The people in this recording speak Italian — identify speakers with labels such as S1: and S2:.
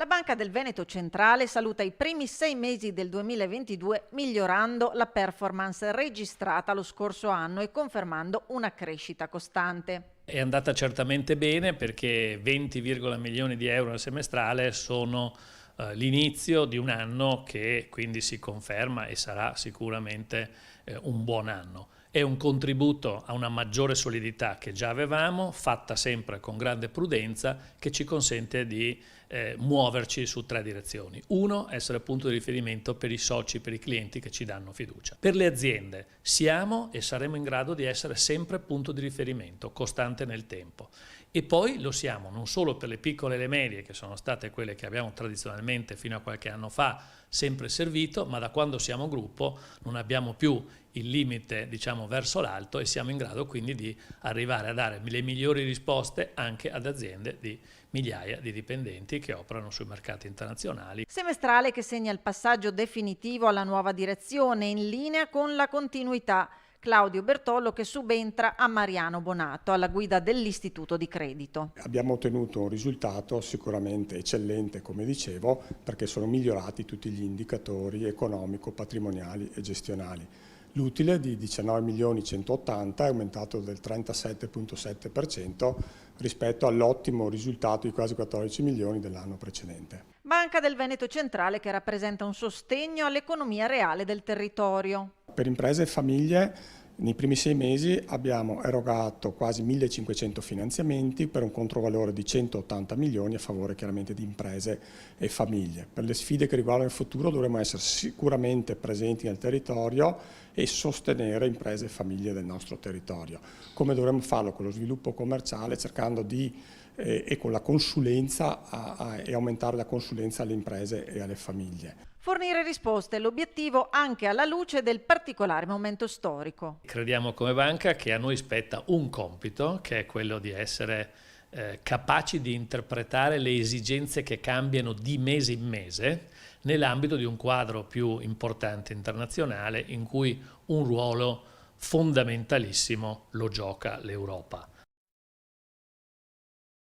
S1: La Banca del Veneto Centrale saluta i primi 6 mesi del 2022 migliorando la performance registrata lo scorso anno e confermando una crescita costante.
S2: È andata certamente bene perché 20, milioni di euro al semestrale sono l'inizio di un anno che quindi si conferma e sarà sicuramente un buon anno. È un contributo a una maggiore solidità che già avevamo, fatta sempre con grande prudenza, che ci consente di muoverci su 3 direzioni. Uno, essere punto di riferimento per i soci, per i clienti che ci danno fiducia. Per le aziende siamo e saremo in grado di essere sempre punto di riferimento, costante nel tempo. E poi lo siamo non solo per le piccole e le medie, che sono state quelle che abbiamo tradizionalmente fino a qualche anno fa sempre servito, ma da quando siamo gruppo non abbiamo più il limite, diciamo, verso l'alto e siamo in grado quindi di arrivare a dare le migliori risposte anche ad aziende di migliaia di dipendenti che operano sui mercati internazionali.
S1: Semestrale che segna il passaggio definitivo alla nuova direzione in linea con la continuità. Claudio Bertollo che subentra a Mariano Bonato alla guida dell'Istituto di Credito.
S3: Abbiamo ottenuto un risultato sicuramente eccellente, come dicevo, perché sono migliorati tutti gli indicatori economico, patrimoniali e gestionali. L'utile di 19.180.000 è aumentato del 37,7% rispetto all'ottimo risultato di quasi 14 milioni dell'anno precedente.
S1: Banca del Veneto Centrale che rappresenta un sostegno all'economia reale del territorio.
S3: Per imprese e famiglie nei primi 6 mesi abbiamo erogato quasi 1.500 finanziamenti per un controvalore di 180 milioni a favore chiaramente di imprese e famiglie. Per le sfide che riguardano il futuro dovremo essere sicuramente presenti nel territorio e sostenere imprese e famiglie del nostro territorio. Come dovremo farlo? Con lo sviluppo commerciale, cercando di e con la consulenza e aumentare la consulenza alle imprese e alle famiglie.
S1: Fornire risposte è l'obiettivo anche alla luce del particolare momento storico.
S2: Crediamo come banca che a noi spetta un compito, che è quello di essere capaci di interpretare le esigenze che cambiano di mese in mese nell'ambito di un quadro più importante internazionale in cui un ruolo fondamentalissimo lo gioca l'Europa.